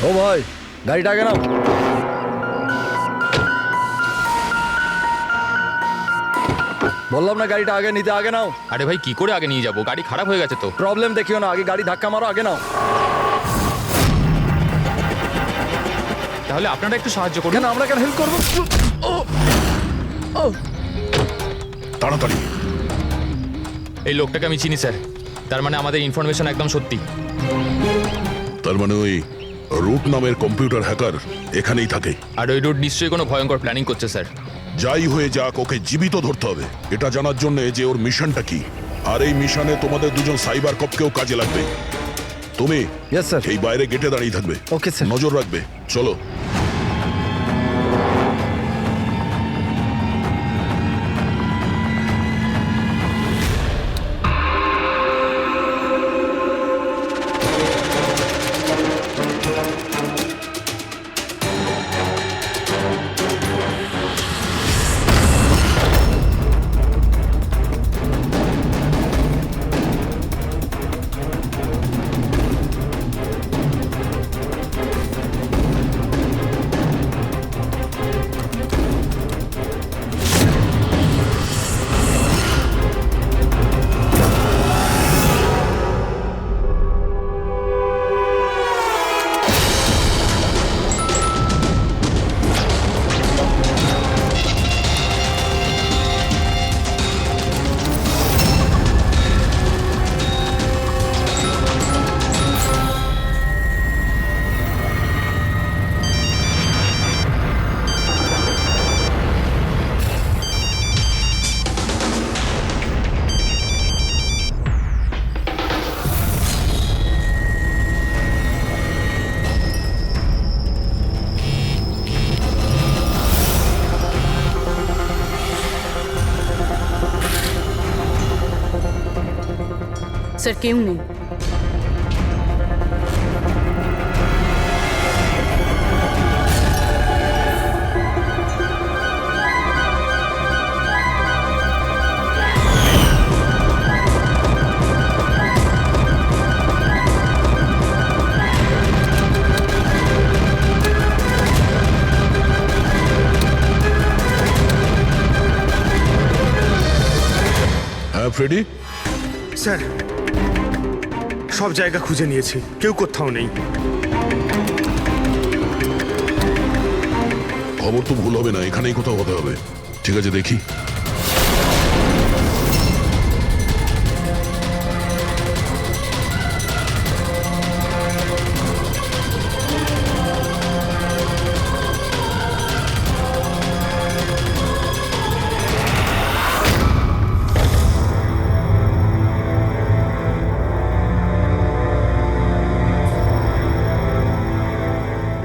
ও ভাই, গাড়িটা আগে নাও। বললাম না গাড়িটা আগে নিতে, আগে নাও। আরে ভাই কি করে আগে নিয়ে যাবো, গাড়ি খারাপ হয়ে গেছে তো। প্রবলেম দেখিও না, আগে গাড়ি ধাক্কা মারো, আগে নাও। তাহলে আপনারা একটু সাহায্য করুন। কেন, আমরা কেন হেল্প করবো? তাড়াতাড়ি। এই লোকটাকে আমি চিনি স্যার, তার মানে আমাদের ইনফরমেশন একদম সত্যি। তার মানে ওই রুট নামের কম্পিউটার হ্যাকার এখানেই থাকে। আর ওই রুট নিশ্চয়ই কোনো ভয়ঙ্কর প্ল্যানিং করছে স্যার। যাই হয়ে যাক, ওকে জীবিত ধরতে হবে, এটা জানার জন্য যে ওর মিশনটা কি। আর এই মিশনে তোমাদের দুজন সাইবার কপকেও কাজে লাগবে। তুমি ইয়েস স্যার। এই বাইরে গেটে দাঁড়িয়ে থাকবে। Okay sir. নজর রাখবে। চলো। স্যার কেউ নেই। হ্যাঁ ফ্রেডি। স্যার সব জায়গা খুঁজে নিয়েছি, কেউ কোথাও নেই। খবর তো ভুল হবে না, এখানেই কোথাও হতে হবে। ঠিক আছে, দেখি।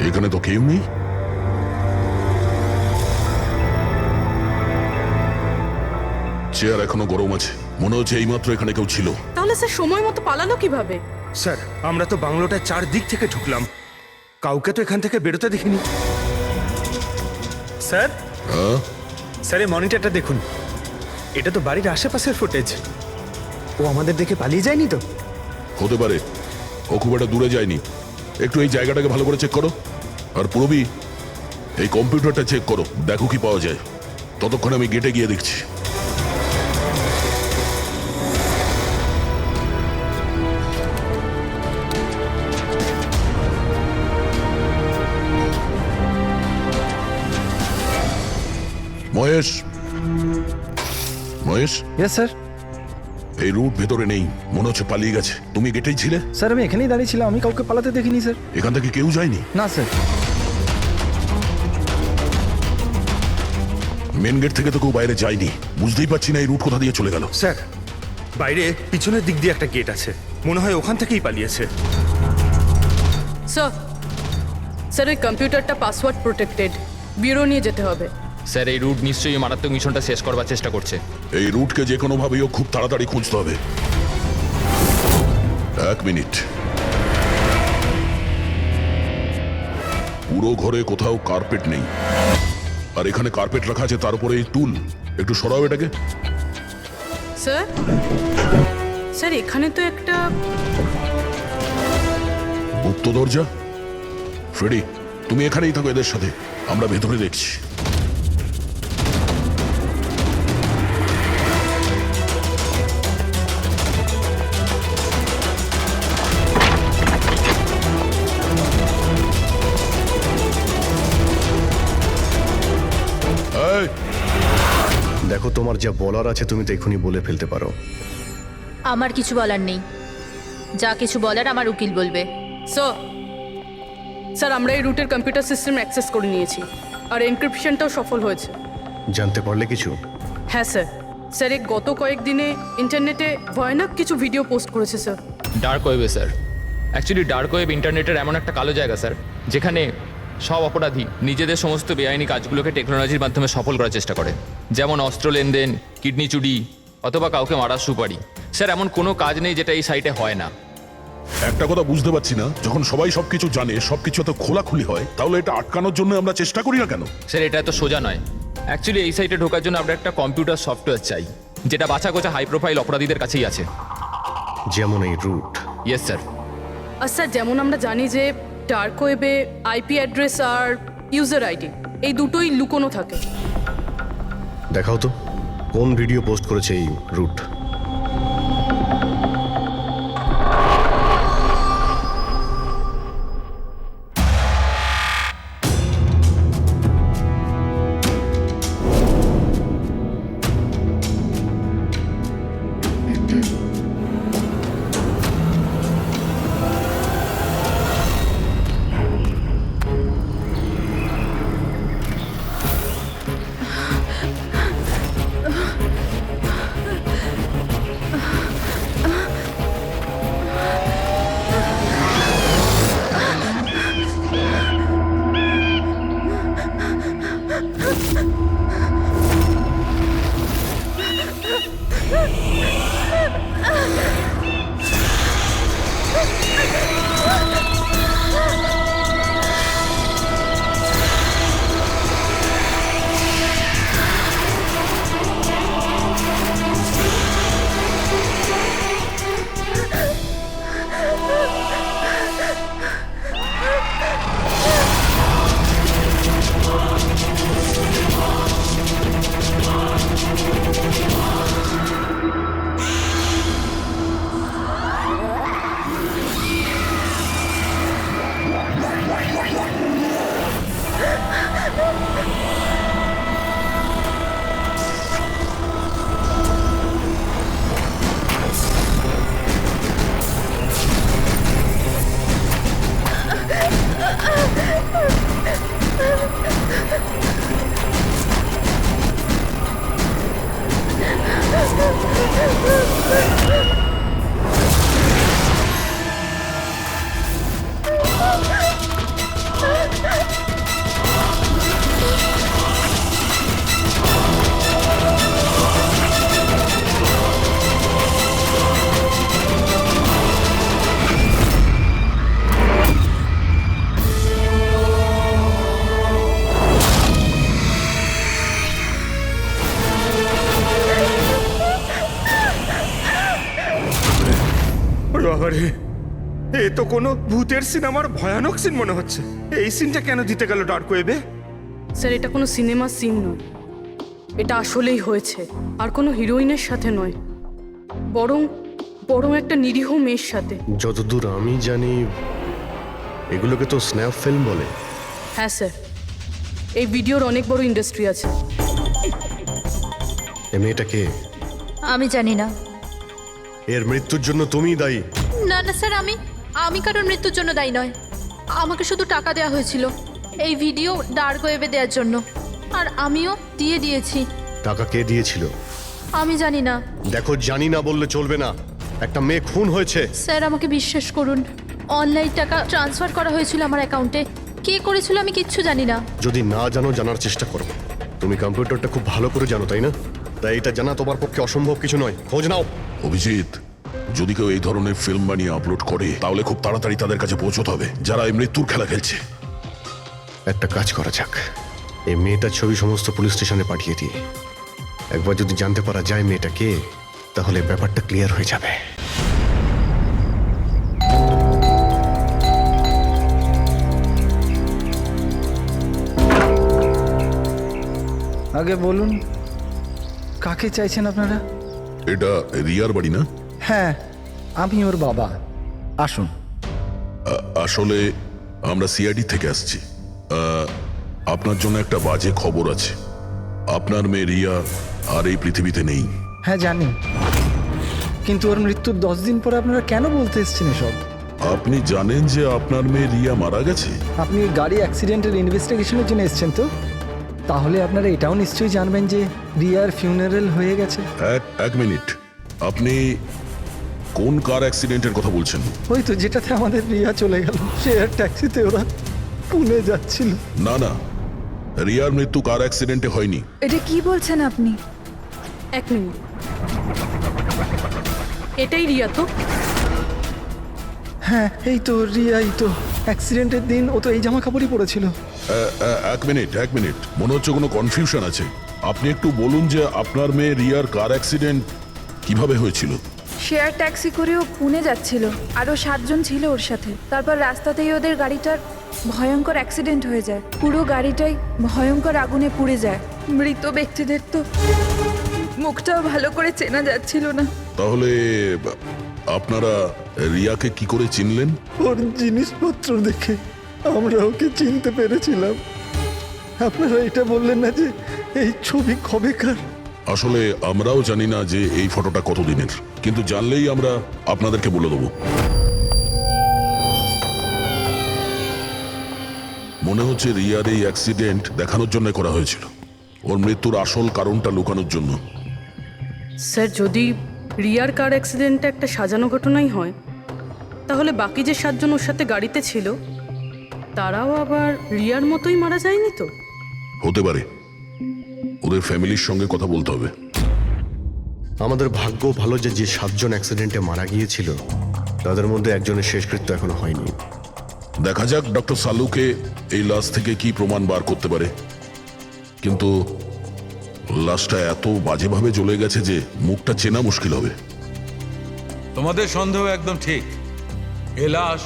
এখানে তো কেউ নেই। চেয়ার এখনো গরম আছে, মনে হচ্ছে এইমাত্র এখানে কেউ ছিল। তাহলে স্যার সময় মতো পালালো কিভাবে? স্যার আমরা তো বাংলোটার চারদিক থেকে ঢুকলাম, কাউকে তো এখান থেকে বেরোতে দেখিনি। স্যার হ্যাঁ, স্যার এই মনিটরটা দেখুন, এটা তো বাড়ির আশেপাশের ফুটেজ। ও আমাদের দেখে পালিয়ে যায়নি তো? হতে পারে, ও খুব একটা দূরে যায়নি। একটু এই জায়গাটাকে ভালো করে চেক করো। আর পুরবি, এই কম্পিউটারটা চেক করো, দেখো কি পাওয়া যায়। ততক্ষণ আমি গেটে গিয়ে দেখছি। Mahesh, Mahesh, yes sir. এই রুট ভেতরে নেই, মনে হচ্ছে পালিয়ে গেছে। তুমি গেটেই ছিলে? স্যার আমি এখানেই দাঁড়িয়েছিলাম, আমি কাউকে পালাতে দেখিনি স্যার। এখান থেকে কেউ যায়নি? না স্যার। মেন গেট থেকে তো কেউ বাইরে যায়নি। বুঝতেই পারছি না এই রুট কোথা দিয়ে চলে গেল। স্যার বাইরে পিছনের দিক দিয়ে একটা গেট আছে, মনে হয় ওখান থেকেই পালিয়েছে। স্যার স্যার ওই কম্পিউটারটা পাসওয়ার্ড প্রোটেক্টেড, ব্যুরো নিয়ে যেতে হবে। স্যার এই রুট নিশ্চয়ই মারাত্মক মিশনটা শেষ করবার চেষ্টা করছে। এই রুটকে যে কোনো ভাবেই খুব তাড়াতাড়ি খুঁজতে হবে। 1 মিনিট। পুরো ঘরে কোথাও কার্পেট নেই, আর এখানে কার্পেট রাখা আছে, তার উপরে এই টুল। একটু সরাও এটাকে। স্যার স্যার এখানে তো একটা গুপ্ত দরজা। ফ্রেডি, তুমি এখানেই থাকো এদের সাথে, আমরা ভেতরে দেখছি। এই, দেখো, তোমার যা বলার আছে তুমি তো এখনই বলে ফেলতে পারো। আমার কিছু বলার নেই, যা কিছু বলার আমার উকিল বলবে। স্যার আমরা এই রুটের কম্পিউটার সিস্টেম অ্যাক্সেস করে নিয়েছি আর এনক্রিপশনটাও সফল হয়েছে। জানতে পারলে কিছু? হ্যাঁ স্যার। স্যার এই গত কয়েকদিনে ইন্টারনেটে ভয়ানক কিছু ভিডিও পোস্ট করেছে স্যার। ডার্ক ওয়েবে স্যার। অ্যাকচুয়ালি ডার্ক ওয়েব ইন্টারনেটের এমন একটা কালো জায়গা স্যার, যেখানে সব অপরাধী নিজেদের সমস্ত বেআইনি কাজগুলোকে টেকনোলজির মাধ্যমে সফল করার চেষ্টা করে, যেমন অস্ত্র লেনদেন, কিডনি চুরি অথবা কাউকে মারার সুপারি। স্যার এমন কোনো কাজ নেই যেটা এই সাইটে হয় না। একটা কথা বুঝতে পারছি না, যখন সবাই সবকিছু জানে, সবকিছু এত খোলাখুলি হয়, তাহলে এটা আটকানোর জন্য আমরা চেষ্টা করি না কেন? স্যার এটা এত সোজা নয়। অ্যাকচুয়ালি এই সাইটে ঢোকার জন্য আমরা একটা কম্পিউটার সফটওয়্যার চাই, যেটা বাছা গোছা হাই প্রোফাইল অপরাধীদের কাছেই আছে। যেমন এই রুট। Yes sir. আর স্যার যেমন আমরা জানি যে ডার্ক ওয়েবে আইপি অ্যাড্রেস আর ইউজার আইডি এই দুটোই লুকোনো থাকে। দেখাও তো কোন ভিডিও পোস্ট করেছে এই রুট। বাবারে, এ তো কোনো ভূতের সিনেমার ভয়ানক সিন মনে হচ্ছে। এই সিনটা কেন দিতে গেল ডার্ক ওয়েবে? স্যার এটা কোনো সিনেমা সিন নয়, এটা আসলেই হয়েছে। আর কোনো হিরোইনের সাথে নয়, বরং বরং একটা নিরীহ মেয়ের সাথে। যতদূর আমি জানি এগুলোকে তো স্ন্যাপ ফিল্ম বলে। হ্যাঁ স্যার, এই ভিডিওর অনেক বড় ইন্ডাস্ট্রি আছে। এ মেয়েটাকে, আমি জানি না। এর মৃত্যুর জন্য তুমিই দায়ী। না না স্যার, আমি কারোর মৃত্যুর জন্য দায়ী নয়। আমাকে শুধু টাকা দেওয়া হয়েছিল এই ভিডিও ডার্ক ওয়েবে দেওয়ার জন্য, আর আমিও দিয়েছি। টাকা কে দিয়েছিল? আমি জানি না। দেখো, জানি না বললে চলবে না। একটা মেয়ে খুন হয়েছে। স্যার আমাকে বিশ্বাস করুন, অনলাইন টাকা ট্রান্সফার করা হয়েছিল আমার অ্যাকাউন্টে। কে করেছিল আমি কিচ্ছু জানি না। যদি না জানো, জানার চেষ্টা করো। তুমি কম্পিউটারটা খুব ভালো করে জানো, তাই না? তাই এটা জানা তোমার পক্ষে অসম্ভব কিছু নয়। খোঁজ নাও। অভিজিৎ, যদি কেউ এই ধরনের ফিল্ম বানিয়ে আপলোড করে, তাহলে খুব তাড়াতাড়ি তাদের কাছে পৌঁছতে হবে, যারা এই মৃত্যুর খেলা খেলছে। একটা কাজ করা যাক, এই মেয়েটার ছবি সমস্ত পুলিশ স্টেশনে পাঠিয়ে দিই। একবার যদি জানতে পারা যায় মেয়েটা কে, তাহলে ব্যাপারটা ক্লিয়ার হয়ে যাবে। আগে বলুন কাকে চাইছেন আপনারা? এটা রিয়ার বাড়ি না? হ্যাঁ, আমি ওর বাবা। আসুন। আসলে আমরা সিআইডি থেকে আসছি। আপনার জন্য একটা বাজে খবর আছে। আপনার মেয়ে রিয়া আর এই পৃথিবীতে নেই। হ্যাঁ জানি, কিন্তু ওর মৃত্যুর 10 দিন পরে আপনারা কেন বলতে এসছেন এসব? আপনি জানেন যে আপনার মেয়ে রিয়া মারা গেছে? আপনি গাড়ি অ্যাক্সিডেন্টের ইনভেস্টিগেশনের জন্য এসছেন তো? তাহলে আপনারা এটাও নিশ্চয়ই জানবেন যে রিয়ার ফিউনারেল হয়ে গেছে। এক মিনিট, আপনি কোন কার অ্যাক্সিডেন্টের কথা বলছেন? ওই তো যেটাতে আমাদের রিয়া চলে গেল, শেয়ার ট্যাক্সিতে ওরা পুনে যাচ্ছিল। না না, রিয়ার মৃত্যু কার অ্যাক্সিডেন্টে হয়নি। এটা কি বলছেন আপনি? এক মিনিট, এটাই রিয়া তো? হ্যাঁ এই তো রিয়াই তো। অ্যাক্সিডেন্টের দিন ও তো এই জামা কাপড়ই পরেছিল। এক মিনিট, মনে হচ্ছে কোনো কনফিউশন আছে। আপনি একটু বলুন যে আপনার মেয়ে রিয়ার কার অ্যাক্সিডেন্ট কিভাবে হয়েছিল? শেয়ার ট্যাক্সি করেও পুনে যাচ্ছিল, আরও 7 জন ছিল ওর সাথে। তারপর রাস্তাতেই ওদের গাড়িটার ভয়ঙ্কর অ্যাক্সিডেন্ট হয়ে যায়। পুরো গাড়িটাই ভয়ঙ্কর আগুনে পুড়ে যায়। মৃত ব্যক্তিদের তো মুখটাও ভালো করে চেনা যাচ্ছিল না। তাহলে আপনারা রিয়াকে কি করে চিনলেন? ওর জিনিসপত্র দেখে আমরা ওকে চিনতে পেরেছিলাম। আপনারা এটা বললেন না যে এই ছবি কবেকার? আসলে আমরাও জানি না যে এই ফটোটা কতদিনের, কিন্তু জানলেই আমরা আপনাদেরকে বলে দেবো। মনে হচ্ছে রিয়ার এই অ্যাক্সিডেন্ট দেখানোর জন্য করা হয়েছিল, ওর মৃত্যুর আসল কারণটা লুকানোর জন্য। স্যার, যদি রিয়ার কার অ্যাক্সিডেন্টটা একটা সাজানো ঘটনাই হয়, তাহলে বাকি যে 7 জন ওর সাথে গাড়িতে ছিল তারাও আবার রিয়ার মতোই মারা যায়নি তো? হতে পারে, ওদের ফ্যামিলির সঙ্গে কথা বলতে হবে। আমাদের ভাগ্য ভালো যে 7 জন অ্যাক্সিডেন্টে মারা গিয়েছিল তাদের মধ্যে একজনের শেষকৃত্য এখনো হয়নি। দেখা যাক ডক্টর সালুকে এই লাশ থেকে কি প্রমাণ বার করতে পারে। কিন্তু লাশটা এত বাজেভাবে জ্বলে গেছে যে মুখটা চেনা মুশকিল হবে। তোমাদের সন্দেহ একদম ঠিক। এ লাশ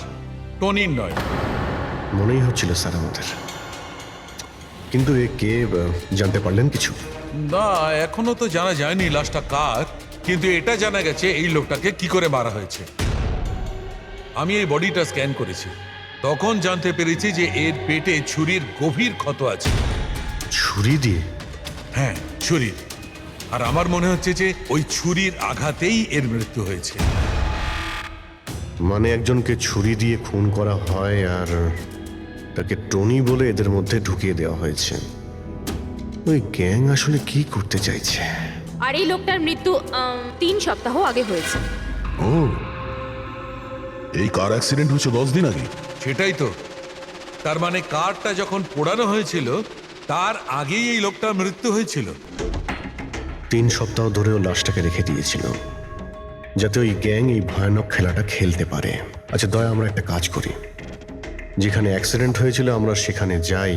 টনির নয়। মনেই হচ্ছিল স্যার আমাদের, কিন্তু এ কে জানতে পারলেন কিছু? না, এখনো তো জানা যায়নি লাশটা কার, কিন্তু এটা জানা গেছে এই লোকটাকে কি করে মারা হয়েছে। আমি এই বডিটা স্ক্যান করেছি, তখন জানতে পেরেছি যে এর পেটে ছুরির গভীর ক্ষত আছে। ছুরি দিয়ে? হ্যাঁ, ছুরির। আর আমার মনে হচ্ছে যে ওই ছুরির আঘাতেই এর মৃত্যু হয়েছে। মানে একজনকে ছুরি দিয়ে খুন করা হয় আর তাকে টনি বলে এদের মধ্যে ঢুকিয়ে দেওয়া হয়েছে। ওই গ্যাং আসলে কি করতে চাইছে? আর এই লোকটার মৃত্যু 3 সপ্তাহ আগে হয়েছে। ও, এই কার অ্যাক্সিডেন্ট হয়েছে 10 দিন আগে? সেটাই তো। তার মানে কারটা যখন পোড়ানো হয়েছিল তার আগেই এই লোকটার মৃত্যু হয়েছিল। 3 সপ্তাহ ধরেও লাশটাকে রেখে দিয়েছিল যাতে ওই গ্যাং এই ভয়ানক খেলাটা খেলতে পারে। আচ্ছা দয়া, আমরা একটা কাজ করি, যেখানে অ্যাক্সিডেন্ট হয়েছিল আমরা সেখানে যাই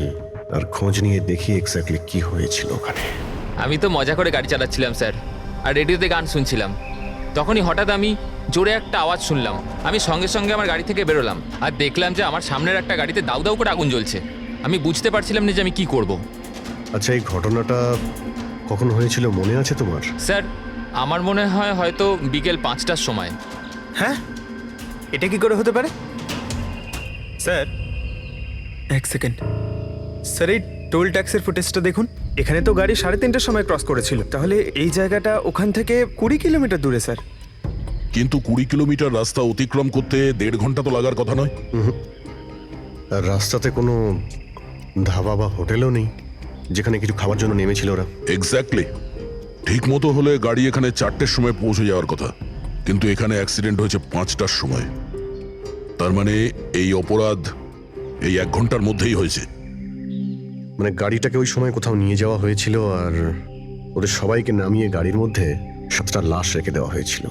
আর খোঁজ নিয়ে দেখি এক্স্যাক্টলি কি হয়েছিল ওখানে। আমি তো মজা করে গাড়ি চালাচ্ছিলাম স্যার, আর রেডিওতে গান শুনছিলাম। তখনই হঠাৎ আমি জোরে একটা আওয়াজ শুনলাম। আমি সঙ্গে সঙ্গে আমার গাড়ি থেকে বেরোলাম আর দেখলাম যে আমার সামনের একটা গাড়িতে দাউ দাউ করে আগুন জ্বলছে। আমি বুঝতে পারছিলাম না যে আমি কি করব। আচ্ছা, এই ঘটনাটা কখন হয়েছিল মনে আছে তোমার? স্যার, আমার মনে হয় হয়তো বিকেল 5টার সময়। হ্যাঁ, এটা কি করে হতে পারে? Sir, 1 second. স্যার, এই টোল ট্যাক্সের ফুটেজটা দেখুন। এখানে তো গাড়ি 3:30টার সময় ক্রস করেছিল, তাহলে এই জায়গাটা ওখান থেকে 20 কিলোমিটার দূরে স্যার। কিন্তু 20 কিলোমিটার রাস্তা অতিক্রম করতে 1.5 ঘন্টা তো লাগার কথা নয়। আর রাস্তাতে কোনো ধাবা বা হোটেলও নেই যেখানে কিছু খাওয়ার জন্য নেমেছিল ওরা। এক্স্যাক্টলি, ঠিক মতো হলে গাড়ি এখানে 4টের সময় পৌঁছে যাওয়ার কথা, কিন্তু এখানে অ্যাক্সিডেন্ট হয়েছে 5টার সময়। তার মানে এই অপরাধ এই 1 ঘন্টার মধ্যেই হয়েছে। মানে গাড়িটাকে ওই সময় কোথাও নিয়ে যাওয়া হয়েছিল আর ওদের সবাইকে নামিয়ে গাড়ির মধ্যে 7টা লাশ রেখে দেওয়া হয়েছিল।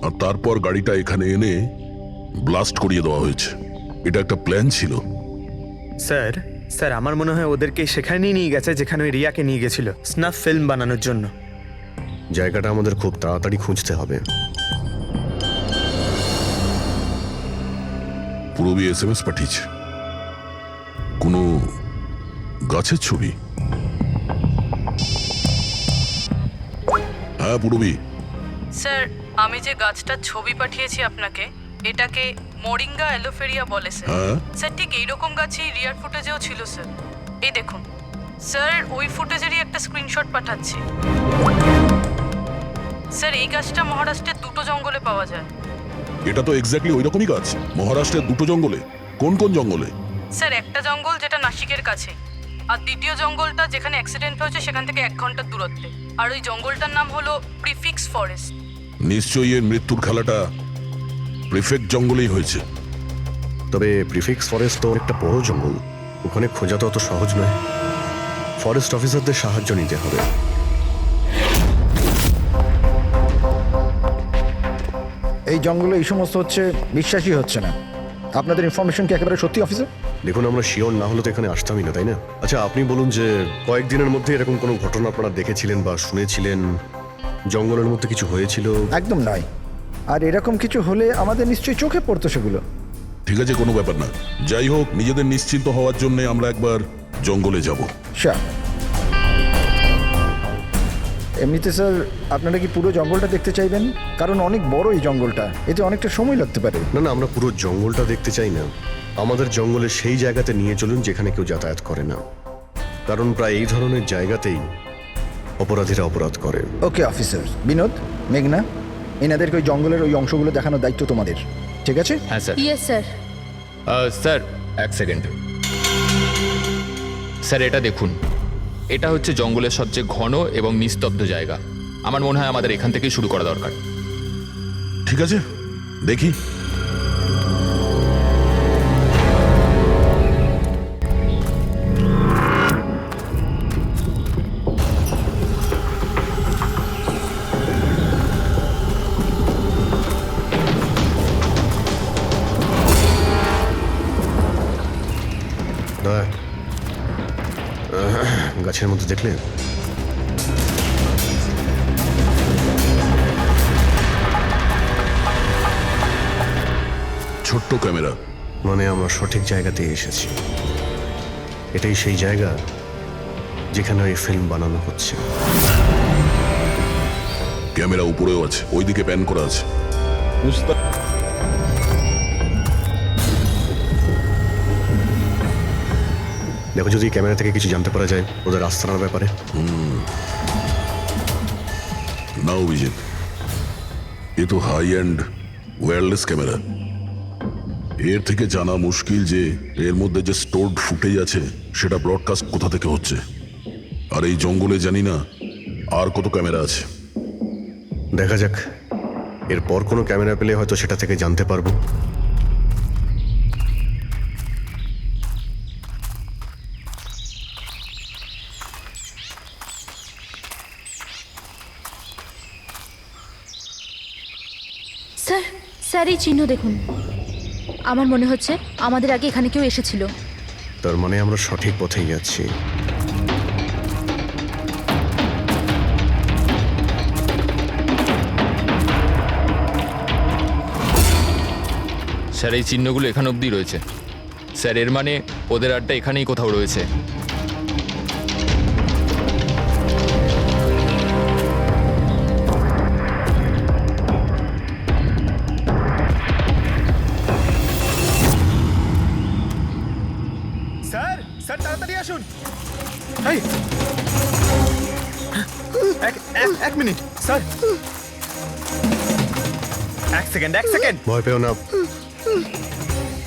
আর তারপর গাড়িটা এখানে এনে ব্লাস্ট করিয়ে দেওয়া হয়েছে। এটা একটা প্ল্যান ছিল। স্যার, স্যার আমার মনে হয় ওদেরকে সেখানেই নিয়ে গেছে যেখানে ওই রিয়াকে নিয়ে গেছিল স্নাফ ফিল্ম বানানোর জন্য। জায়গাটা আমাদের খুব তাড়াতাড়ি খুঁজতে হবে। পূরবী SMS পাঠিয়েছে, কোনো গাছের ছবি। হ্যাঁ পুরবি, স্যার আমি যে গাছটার ছবি পাঠিয়েছি আপনাকে, এটাকে মোরিঙ্গা অ্যালোফেরিয়া বলে স্যার। হ্যাঁ স্যার ঠিক এইরকম গাছই রিয়ার ফুটেজেও ছিল স্যার। এই দেখুন স্যার, ওই ফুটেজেরই একটা স্ক্রিনশট পাঠাচ্ছি। স্যার এই গাছটা মহারাষ্ট্রের দুটো জঙ্গলে পাওয়া যায়। এটা তো এক্স্যাক্টলি ওই রকমই গাছ। মহারাষ্ট্রের দুটো জঙ্গলে? কোন কোন জঙ্গলে? স্যার একটা জঙ্গল যেটা নাসিকের কাছে, আর দ্বিতীয় জঙ্গলটা যেখানে অ্যাক্সিডেন্ট হয়েছে সেখান থেকে 1 ঘন্টার দূরত্বে। আর ওই জঙ্গলটার নাম হলো প্রিফিক্স ফরেস্ট। নিশ্চয়ই এর মৃত্যুর খেলাটা প্রিফেক্ট জঙ্গলেই হয়েছে। তবে প্রিফিক্স ফরেস্ট তো একটা বড় জঙ্গল, ওখানে খোঁজা তো অত সহজ নয়। ফরেস্ট অফিসারদের সাহায্য নিতে হবে। এই জঙ্গলে এই সমস্ত হচ্ছে, বিশ্বাসই হচ্ছে না। আপনাদের ইনফরমেশন কি একেবারে সত্যি অফিসার? দেখুন, আমরা শিওর না হলে তো এখানে আসতামই না, তাই না? আচ্ছা, আপনি বলুন যে কয়েকদিনের মধ্যে এরকম কোনো ঘটনা আপনারা দেখেছিলেন বা শুনেছিলেন? জঙ্গলের মধ্যে কিছু হয়েছিল? একদম নয়। আর এরকম কিছু হলে আমাদের নিশ্চয়ই চোখে পড়তো সেগুলো। ঠিক আছে, কোনো ব্যাপার না। যাই হোক, নিজেদের নিশ্চিন্ত হওয়ার জন্য আমরা একবার জঙ্গলে যাব। স্যার এমনিতে স্যার আপনারা কি পুরো জঙ্গলটা দেখতে চাইবেন? কারণ অনেক বড় এই জঙ্গলটা, এতে অনেকটা সময় লাগতে পারে। না না, আমরা পুরো জঙ্গলটা দেখতে চাই না। আমাদের জঙ্গলে সেই জায়গাতে নিয়ে চলুন যেখানে কেউ যাতায়াত করে না, কারণ প্রায় এই ধরনের জায়গাতেই অপরাধীরা অপরাধ করে। Okay officer. বিনোদ, মেঘনা, এনাদেরকে ওই জঙ্গলের ওই অংশগুলো দেখানোর দায়িত্ব তোমাদের, ঠিক আছে? হ্যাঁ sir. Yes sir. Sir 1 second. Sir এটা দেখুন, এটা হচ্ছে জঙ্গলের সবচেয়ে ঘন এবং নিস্তব্ধ জায়গা। আমার মনে হয় আমাদের এখান থেকেই শুরু করা দরকার। ঠিক আছে, দেখি। গাছের মধ্যে দেখলেন? ছোট্ট ক্যামেরা। মানে আমরা সঠিক জায়গাতে এসেছি। এটাই সেই জায়গা যেখানে এই ফিল্ম বানানো হচ্ছে। ক্যামেরা উপরেও আছে, ওইদিকে প্যান করা আছে। দেখো, যদি ক্যামেরা থেকে কিছু জানতে পারা যায় ওদের আস্তানার ব্যাপারে। না অভিজিৎ, এ তো হাই অ্যান্ড ওয়্যারলেস ক্যামেরা। এর থেকে জানা মুশকিল যে এর মধ্যে যে স্টোরড ফুটেজ আছে সেটা ব্রডকাস্ট কোথা থেকে হচ্ছে। আর এই জঙ্গলে জানি না আর কত ক্যামেরা আছে। দেখা যাক, এরপর কোনো ক্যামেরা পেলে হয়তো সেটা থেকে জানতে পারবো। স্যার, স্যার এই চিহ্ন দেখুন। আমার মনে হচ্ছে আমাদের আগে এখানে কেউ এসেছিল। তার মানে আমরা সঠিক পথেই যাচ্ছি। স্যার এই চিহ্নগুলো এখান অবধি রয়েছে। স্যার এর মানে ওদের আড্ডা এখানেই কোথাও রয়েছে। স্যার, স্যার তাড়াতাড়ি আসুন। এক মিনিট স্যার, 1 সেকেন্ড। ভয় পেও না,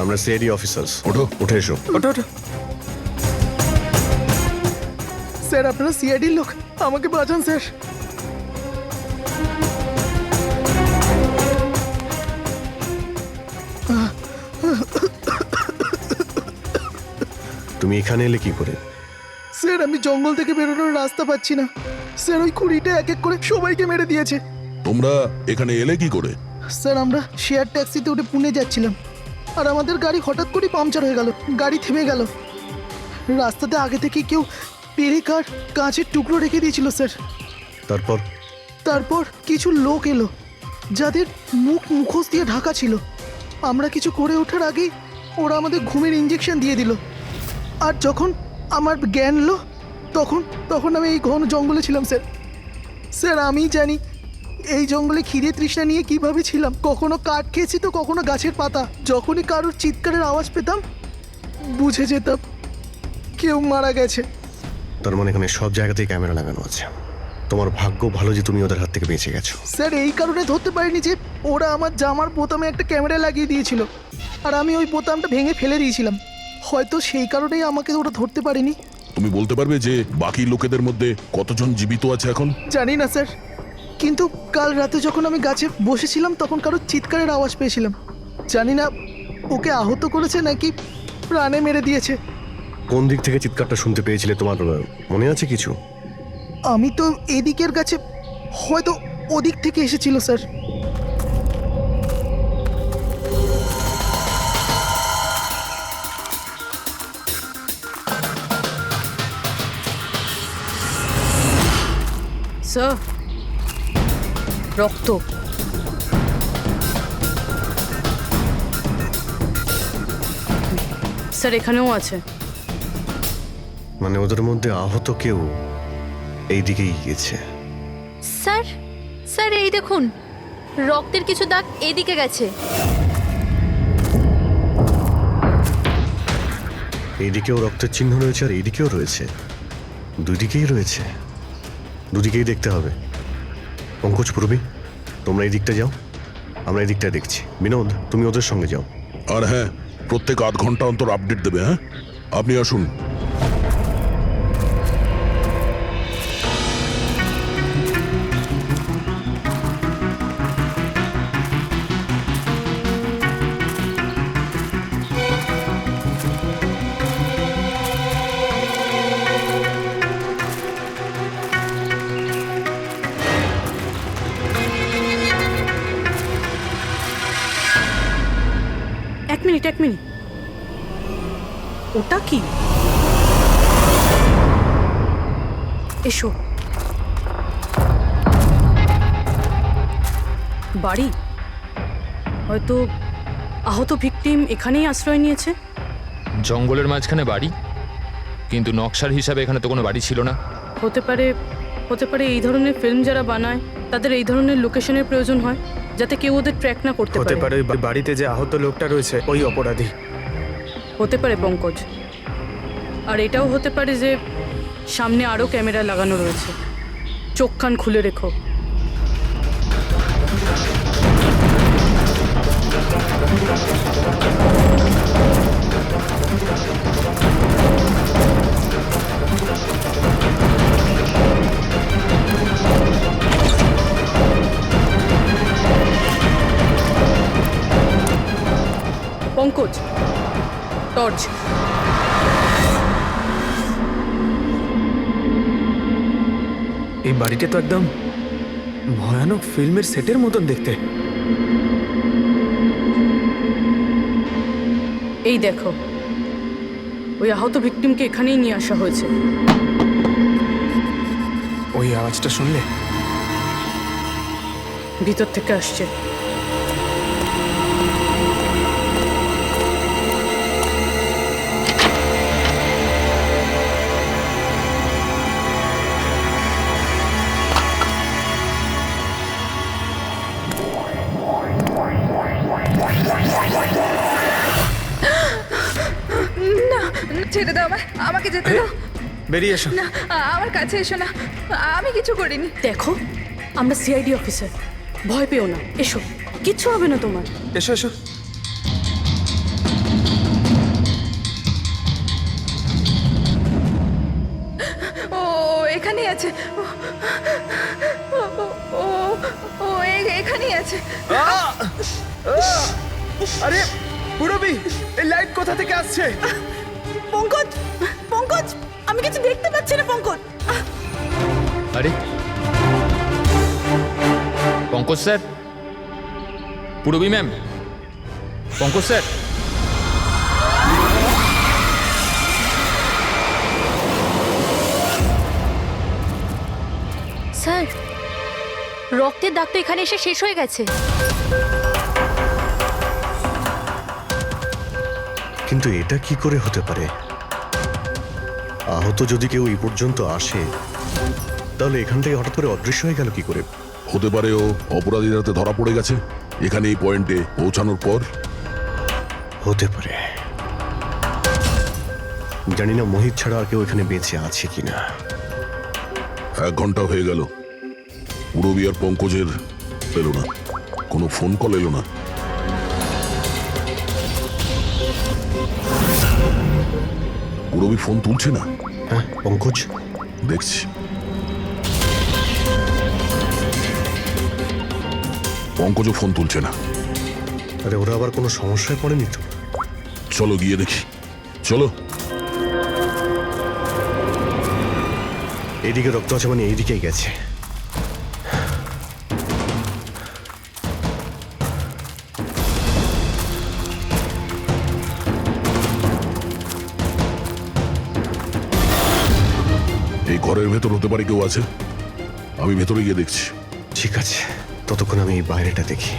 আমরা সিআইডি অফিসার্স। ওঠো। উঠে এসো। ওঠো ওঠো। স্যার আপনারা সিআইডির লোক, আমাকে বাঁচান স্যার। তুমি এখানে এলে কি করে? স্যার আমি জঙ্গল থেকে বেরোনোর রাস্তা পাচ্ছি না। স্যার ওই কুড়িটা এক এক করে সবাইকে মেরে দিয়েছে। তোমরা এখানে এলে কি করে? স্যার আমরা শেয়ার ট্যাক্সিতে উঠে পুনে যাচ্ছিলাম, আর আমাদের গাড়ি হঠাৎ করে পাংচার হয়ে গেল, গাড়ি থেমে গেল। রাস্তাতে আগে থেকে কেউ পেরেক আর কাঁচের টুকরো রেখে দিয়েছিল স্যার। তারপর কিছু লোক এলো যাদের মুখোশ দিয়ে ঢাকা ছিল। আমরা কিছু করে ওঠার আগেই ওরা আমাদের ঘুমের ইঞ্জেকশন দিয়ে দিল। আর যখন আমার জ্ঞান এলো তখন আমি এই ঘন জঙ্গলে ছিলাম স্যার। স্যার আমি জানি এই জঙ্গলে খিদে তৃষ্ণা নিয়ে কিভাবে ছিলাম। কখনো কাঠ খেয়েছি তো কখনো গাছের পাতা। যখনই কারোর চিৎকারের আওয়াজ পেতাম বুঝে যেতাম কেউ মারা গেছে। তার মানে এখানে সব জায়গাতেই ক্যামেরা লাগানো আছে। তোমার ভাগ্য ভালো যে তুমি ওদের হাত থেকে বেঁচে গেছো। স্যার এই কারণে ধরতে পারিনি যে ওরা আমার জামার বোতামে একটা ক্যামেরা লাগিয়ে দিয়েছিল, আর আমি ওই বোতামটা ভেঙে ফেলে দিয়েছিলাম। হয়তো সেই কারণেই আমাকে ওরা ধরতে পারেনি। তুমি বলতে পারবে যে বাকি লোকেদের মধ্যে কতজন জীবিত আছে এখন? জানি না স্যার, কিন্তু কাল রাতে যখন আমি গাছে বসেছিলাম তখন কারোর চিৎকারের আওয়াজ পেয়েছিলাম। জানি না ওকে আহত করেছে নাকি প্রাণে মেরে দিয়েছে। কোন দিক থেকে চিৎকারটা শুনতে পেয়েছিলে তোমার মনে আছে কিছু? আমি তো এদিকের গাছে, হয়তো ওদিক থেকে এসেছিল স্যার। স্যার, রক্ত। স্যার এখানেও আছে। মানে ওদের মধ্যে আহত কেউ এই দিকেই গিয়েছে। স্যার স্যার এই দেখুন, রক্তের কিছু দাগ এদিকে গেছে। এইদিকেও রক্তের চিহ্ন রয়েছে আর এইদিকেও রয়েছে, দুই দিকেই রয়েছে। দুদিকেই দেখতে হবে। পঙ্কজ, পূর্বী, তোমরা এই দিকটা যাও, আমরা এই দিকটা দেখছি। বিনোদ, তুমি ওদের সঙ্গে যাও। আর হ্যাঁ, প্রত্যেক আধ ঘন্টা অন্তর আপডেট দেবে। হ্যাঁ, আপনি আসুন। এক মিনিট, ওটা কি? এসো। বাড়ি, হয়তো আহত ভিকটিম এখানেই আশ্রয় নিয়েছে। জঙ্গলের মাঝখানে বাড়ি, কিন্তু নকশার হিসাবে এখানে তো কোনো বাড়ি ছিল না। হতে পারে এই ধরনের ফিল্ম যারা বানায় তাদের এই ধরনের লোকেশনের প্রয়োজন হয়, যাতে কেউ ওদের ট্র্যাক না করতে হতে পারে। পারে ওই বাড়িতে যে আহত লোকটা রয়েছে ওই অপরাধী। হতে পারে পঙ্কজ। আর এটাও হতে পারে যে সামনে আরও ক্যামেরা লাগানো রয়েছে। চোখ কান খুলে রেখো। পঙ্কজ, টর্চ। এই বাড়িটা তো একদম ভয়ানক ফিল্মের সেটের মতন দেখতে। এই দেখো, ওই আহত ভিকটিমকে এখানেই নিয়ে আসা হয়েছে। ওই আওয়াজটা শুনলে? ভিতর থেকে আসছে। না, ছেড়ে দাও আমাকে যেতে দাও। বেরিয়ে এসো। না, আমার কাছে এসো না, আমি কিছু করিনি। দেখো, আমরা সিআইডি অফিসার, ভয় পেও না। এসো, কিচ্ছু হবে না তোমার। এসো এসো। ও এখানেই আছে। ও এখানেই আছে। আরে পুরবি, এই লাইট কোথা থেকে আসছে? পঙ্কজ, পঙ্কজ, আমি কিছু দেখতে পাচ্ছি না। পঙ্কজ, আরে Pankaj sir, Purabi ma'am, Pankaj sir. Sir, রক্তের দাগ তো এখানে এসে শেষ হয়ে গেছে। কিন্তু এটা কি করে হতে পারে? আহত যদি কেউ এই পর্যন্ত আসে তাহলে এখান থেকে হঠাৎ করে অদৃশ্য হয়ে গেল কি করে? হতে পারে ও অপরাধীর হাতে ধরা পড়ে গেছে এখানে এই পয়েন্টে পৌঁছানোর পর। হতে পারে। জানি না মোহিত ছাড়া আর কেউ এখানে বেঁচে আছে কিনা। 1 ঘন্টা হয়ে গেল, পুরবী আর পঙ্কজের এলো না, কোনো ফোন কল এলো না। পুরবী ফোন তুলছে না। হ্যাঁ, পঙ্কজ দেখছি। পঙ্কজও ফোন তুলছে না। আরে ওরা আবার কোনো সমস্যায় পড়েনি তো? চলো গিয়ে দেখি, চলো। এইদিকে রক্ত আছে মানে এইদিকেই গেছে। এই ঘরের ভেতর হতে পারে কেউ আছে, আমি ভেতরে গিয়ে দেখছি। ঠিক আছে, ততক্ষণ আমি এই বাইরেটা দেখি।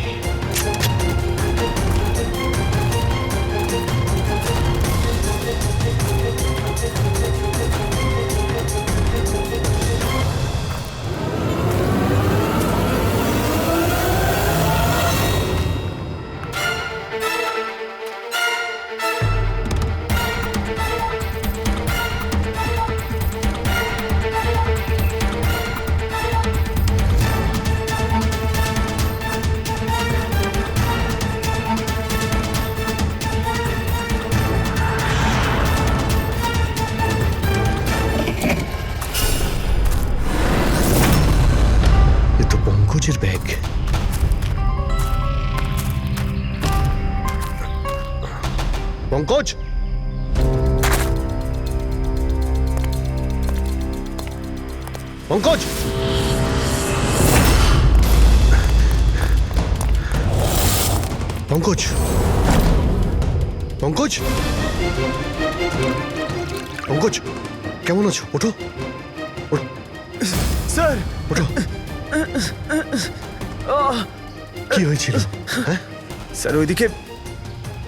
এ তো পঙ্কজের ব্যাগ। পঙ্কজ, পঙ্কজ, পঙ্কজ, পঙ্কজ, পঙ্কজ, কেমন আছো? ওঠো, স্যার, ওঠো। কি হয়েছিল? হ্যাঁ স্যার ওইদিকে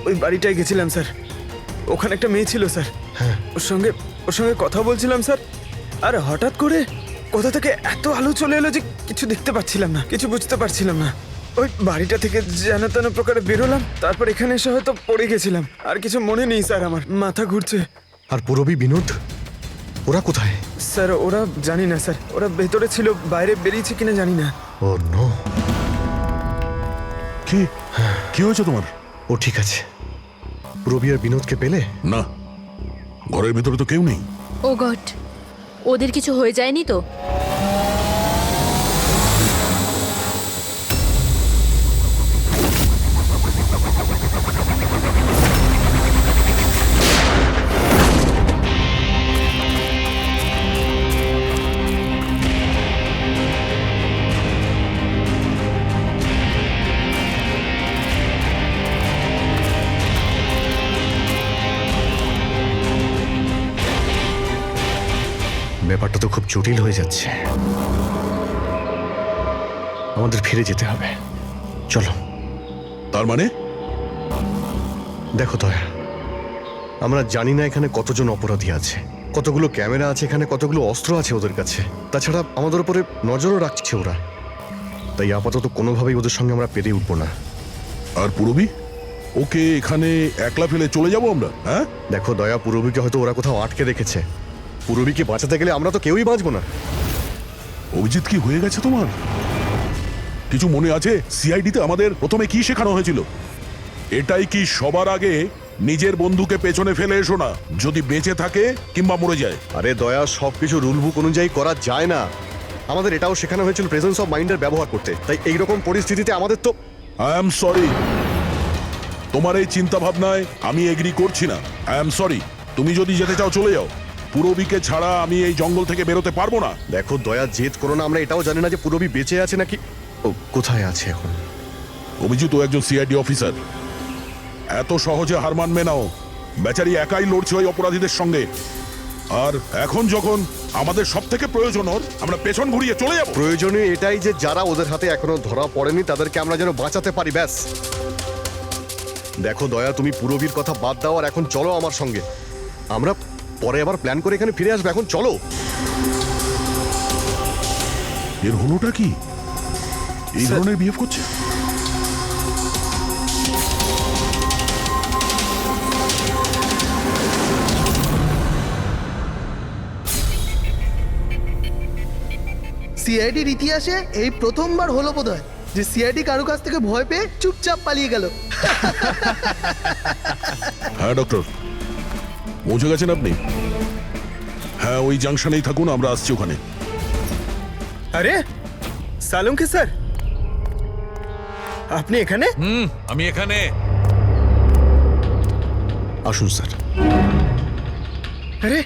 ওই বাড়িটায় গেছিলাম স্যার, ওখানে একটা মেয়ে ছিল স্যার। হ্যাঁ। ওর সঙ্গে কথা বলছিলাম স্যার, আর হঠাৎ করে কোথা থেকে এত আলো চলে এলো যে কিছু দেখতে পাচ্ছিলাম না, কিছু বুঝতে পারছিলাম না। ওই বাড়িটা থেকে যেন তেন প্রকারে বেরোলাম, তারপর এখানে এসে হয়তো পড়ে গেছিলাম। আর কিছু মনে নেই স্যার, আমার মাথা ঘুরছে। আর পুরবী, বিনোদ, ওরা কোথায়? স্যার ওরা জানি না স্যার, ওরা ভেতরে ছিল, বাইরে বেরিয়েছে কিনা জানি না। ও নো। কি কি হয়েছে তোমার? ও ঠিক আছে। পুরবী আর বিনোদকে পেলে? না, ঘরের ভেতরে তো কেউ নেই। ও গড, ওদের কিছু হয়ে যায়নি তো? ব্যাপারটা তো খুব জটিল হয়ে যাচ্ছে। আমাদের ফিরে যেতে হবে, চলো। তার মানে দেখো দয়া, আমরা জানি না এখানে কতজন অপরাধী আছে, কতগুলো ক্যামেরা আছে এখানে, কতগুলো অস্ত্র আছে ওদের কাছে। তাছাড়া আমাদের উপরে নজরও রাখছে ওরা। তাই আপাতত কোনোভাবেই ওদের সঙ্গে আমরা পেরে উঠবো না। আর পুরবী, ওকে এখানে একলা ফেলে চলে যাবো আমরা? হ্যাঁ দেখো দয়া, পুরবীকে হয়তো ওরা কোথাও আটকে রেখেছে। পুরবীকে বাঁচাতে গেলে আমরা তো কেউই বাঁচবো না। অভিজিৎ, কি হয়ে গেছে তোমার? কিছু মনে আছে সিআইডিতে আমাদের প্রথমে কি শেখানো হয়েছিল? এটাই কি সবার আগে নিজের বন্ধুকে পেছনে ফেলে এসো না, যদি বেঁচে থাকে কিংবা মরে যায়। আরে দয়া, সবকিছু রুল বুক অনুযায়ী করা যায় না। আমাদের এটাও শেখানো হয়েছিল প্রেজেন্স অফ মাইন্ডের ব্যবহার করতে। তাই এইরকম পরিস্থিতিতে আমাদের তো আই এম সরি, তোমার এই চিন্তা ভাবনায় আমি এগ্রি করছি না। আই এম সরি, তুমি যদি যেতে চাও চলে যাও। পুরবীকে ছাড়া আমি এই জঙ্গল থেকে বেরোতে পারবো না। দেখো দয়া, জেদ করো না। আমরা এটাও জানি না যে পুরবী বেঁচে আছে নাকি ও কোথায় আছে এখন। অভিজিৎ, ও একজন সিআইডি অফিসার, এত সহজে হার মানবে নাও। বেচারি একাই লড়ছে ওই অপরাধীদের সঙ্গে। আর এখন যখন আমাদের সব থেকে প্রয়োজন ওর, আমরা পেছন ঘুরিয়ে চলে যাব। প্রয়োজনীয় এটাই যে যারা ওদের হাতে এখনো ধরা পড়েনি তাদেরকে আমরা যেন বাঁচাতে পারি, ব্যাস। দেখো দয়া, তুমি পুরবীর কথা বাদ দাও আর এখন চলো আমার সঙ্গে। আমরা পরে আবার প্ল্যান করে এখানে ফিরে আসবো, এখন চলো। এর হলোটা কি? এই ধরনের বিহেভ করছে? সিআইডির ইতিহাসে এই প্রথমবার হলো বোধহয় যে সিআইডি কারো কাছ থেকে ভয় পেয়ে চুপচাপ পালিয়ে গেল। হ্যাঁ ডক্টর, পৌঁছে গেছেন আপনি? হ্যাঁ, ওই জাংশনেই থাকুন, আমরা আসছি ওখানে। আরে সালুঙ্কি স্যার, আপনি এখানে? আমি এখানে। আসুন স্যার। আরে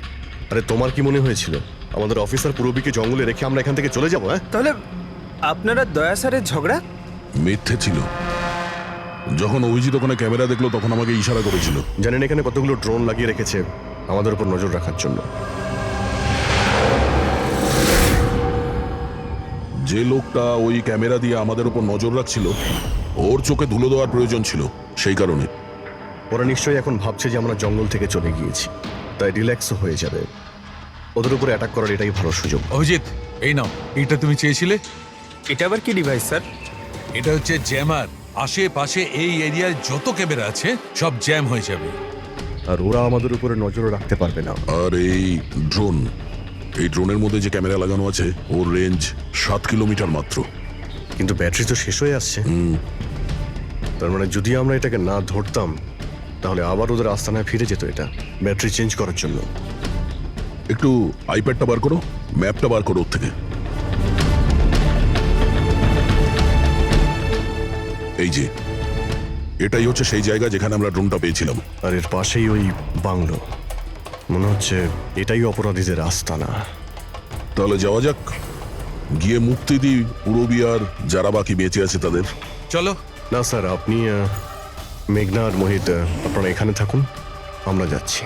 আরে তোমার কি মনে হয়েছিল আমাদের অফিসার পূরবীকে জঙ্গলে রেখে আমরা এখান থেকে চলে যাবো? হ্যাঁ, তাহলে আপনারা দয়া স্যারের ঝগড়া? মিথ্যে ছিল। যখন অভিজিৎ ওখানে ক্যামেরা দেখলো তখন আমাকে ইশারা করেছিল। জানেন এখানে কতগুলো ড্রোন লাগিয়ে রেখেছে আমাদের উপর নজর রাখার জন্য। যে লোকটা ওই ক্যামেরা দিয়ে আমাদের উপর নজর রাখছিল, ওর চোখে ধুলো দেওয়ার প্রয়োজন ছিল, সেই কারণে। ওরা নিশ্চয়ই এখন ভাবছে যে আমরা জঙ্গল থেকে চলে গিয়েছি, তাই রিল্যাক্সও হয়ে যাবে। ওদের উপরে অ্যাটাক করার এটাই ভালো সুযোগ। অভিজিৎ, এই নাও, এইটা তুমি চেয়েছিলে। এটা আবার কি ডিভাইস স্যার? এটা হচ্ছে জ্যামার। আশেপাশে এই এরিয়ায় যত ক্যামেরা আছে সব জ্যাম হয়ে যাবে। আর ওরা আমাদের উপরে নজর রাখতে পারবে না। আর এই ড্রোন, এই ড্রোনের মধ্যে যে ক্যামেরা লাগানো আছে ওর রেঞ্জ 7 কিলোমিটার মাত্র। কিন্তু ব্যাটারি তো শেষ হয়ে আসছে। তার মানে যদি আমরা এটাকে না ধরতাম তাহলে আবার ওদের আস্তানায় ফিরে যেত এটা ব্যাটারি চেঞ্জ করার জন্য। একটু আইপ্যাডটা বার করো, ম্যাপটা বার করো ওর থেকে। এই যে, এটাই হচ্ছে সেই জায়গা যেখানে আমরা ড্রোনটা পেয়েছিলাম। আর এর পাশেই ওই বাংলো, মনে হচ্ছে এটাই অপরাধীদের আস্তানা। তাহলে যাওয়া যাক, গিয়ে মুক্তি দিই পূরবী আর যারা বাকি বেঁচে আছে তাদের। চলো। না স্যার, আপনি মেঘনা আর মোহিত আপনারা এখানে থাকুন, আমরা যাচ্ছি।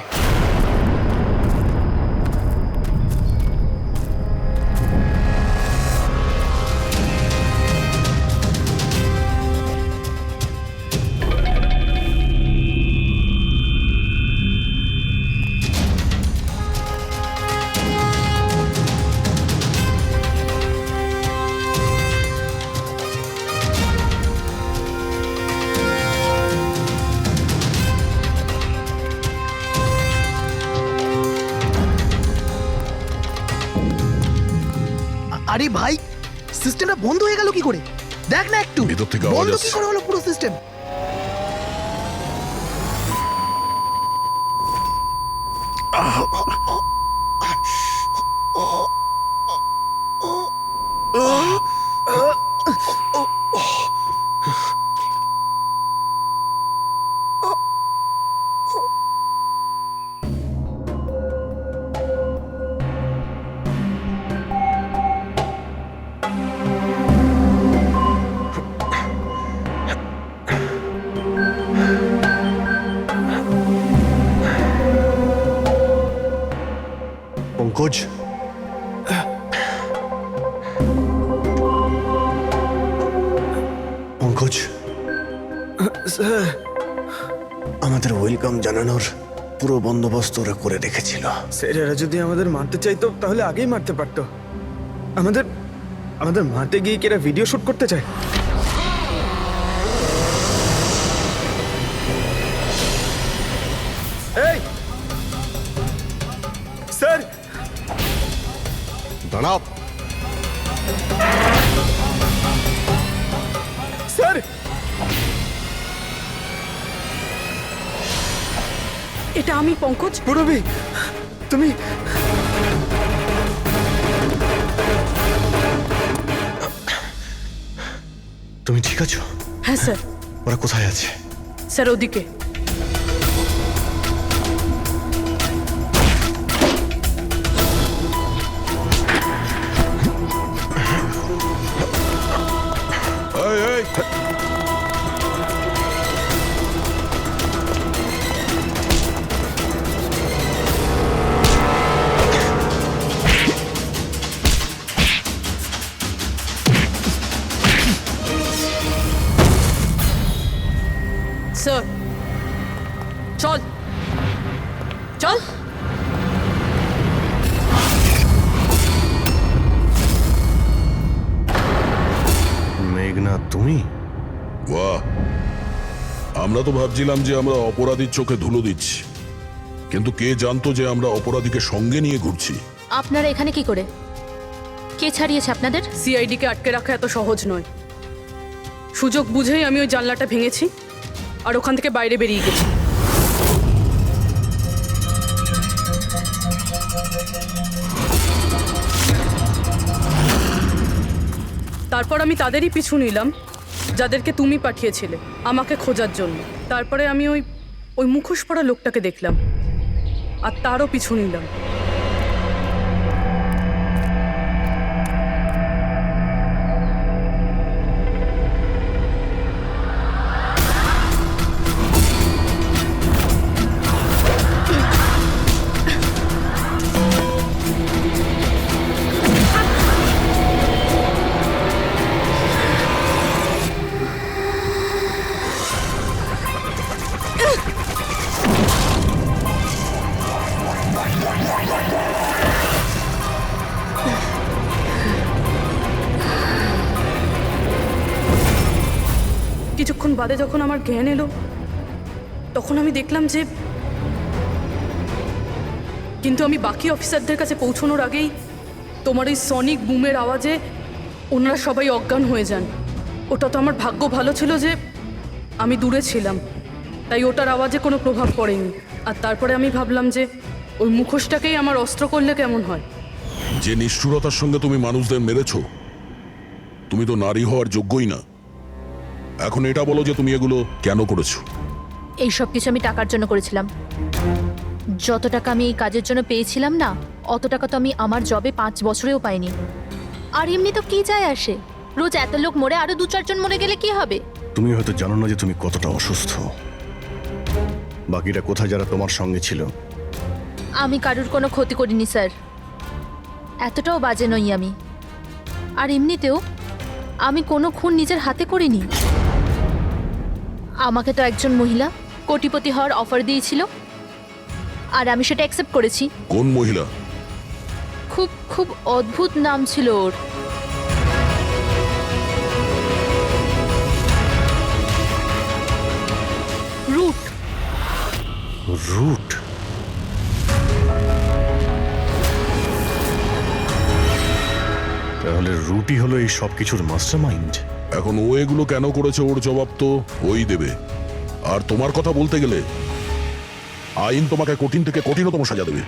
আরে ভাই, সিস্টেমটা বন্ধ হয়ে গেল কি করে? দেখ না একটু, ভিতর থেকে আওয়াজ বন্ধ কি আসছে। করে হলো পুরো সিস্টেম? পঙ্কজ, পঙ্কজ, আমাদের ওয়েলকাম জানানোর পুরো বন্দোবস্ত ওরা করে রেখেছিল। স্যার, এরা যদি আমাদের মারতে চাইতো তাহলে আগেই মারতে পারতো। আমাদের আমাদের মারতে গিয়ে কি এরা ভিডিও শুট করতে চায়? এই স্যার, দাঁড়াও। স্যার, এটা আমি পঙ্কজ। পূরবী, তুমি তুমি ঠিক আছো? হ্যাঁ স্যার। ওরা কোথায় আছে? স্যার ওদিকে। এই, এই, স্যার চল চল। তুমি? বাহ, আমরা তো ভাবছিলাম যে আমরা অপরাধীর চোখে ধুলো দিচ্ছি, কিন্তু কে জানতো যে আমরা অপরাধীকে সঙ্গে নিয়ে ঘুরছি। আপনারা এখানে কি করে? কে ছাড়িয়েছে আপনাদের? সিআইডিকে আটকে রাখা এত সহজ নয়। সুযোগ বুঝেই আমি ওই জানলাটা ভেঙেছি আর ওখান থেকে বাইরে বেরিয়ে গেছি। তারপর আমি তাদেরই পিছু নিলাম যাদেরকে তুমি পাঠিয়েছিলে আমাকে খোঁজার জন্য। তারপরে আমি ওই মুখোশ পরা লোকটাকে দেখলাম আর তারও পিছু নিলাম। কিছুক্ষণ বাদে যখন আমার জ্ঞান এলো তখন আমি দেখলাম যে, কিন্তু আমি বাকি অফিসারদের কাছে পৌঁছানোর আগেই তোমার এই সনিক বুমের আওয়াজে ওনারা সবাই অজ্ঞান হয়ে যান। ওটা তো আমার ভাগ্য ভালো ছিল যে আমি দূরে ছিলাম, তাই ওটার আওয়াজে কোনো প্রভাব পড়েনি। আর তারপরে আমি ভাবলাম যে ওই মুখোশটাকেই আমার অস্ত্র করলে কেমন হয়। যে নিষ্ঠুরতার সঙ্গে তুমি মানুষদের মেরেছো, তুমি তো নারী হওয়ার যোগ্যই না। এখন এটা বলো যে তুমি এগুলো কেন করেছো? এই সব কিছু আমি টাকার জন্য করেছিলাম। যত টাকা আমি এই কাজের জন্য পেয়েছিলাম না, অত টাকা তো আমি আমার জবে 5 বছরেও পাইনি। আর এমনি তো কি যায় আসে, রোজ এত লোক মরে আরো 2-4 জন মরে গেলে কি হবে? তুমি হয়তো জানো না যে তুমি কতটা অসুস্থ। বাকিরা কোথায় যারা তোমার সঙ্গে ছিল? আমি কারুর কোনো ক্ষতি করিনি স্যার, এতটাও বাজে নই আমি। আর এমনিতেও আমি কোনো খুন নিজের হাতে করিনি। আমাকে তো একজন মহিলা কোটিপতি হওয়ার অফার দিয়েছিল আর আমি সেটা অ্যাকসেপ্ট করেছি। কোন মহিলা? খুব খুব অদ্ভুত নাম ছিল ওর। রুট। রুট? তাহলে রুটই হলো এই সব কিছুর মাস্টারমাইন্ড। এখন ও এগুলো কেন করেছে ওর জবাব তো ওই দেবে। আর তোমার কথা বলতে গেলে আইন তোমাকে কঠিন থেকে কঠিনতম সাজা দেবে।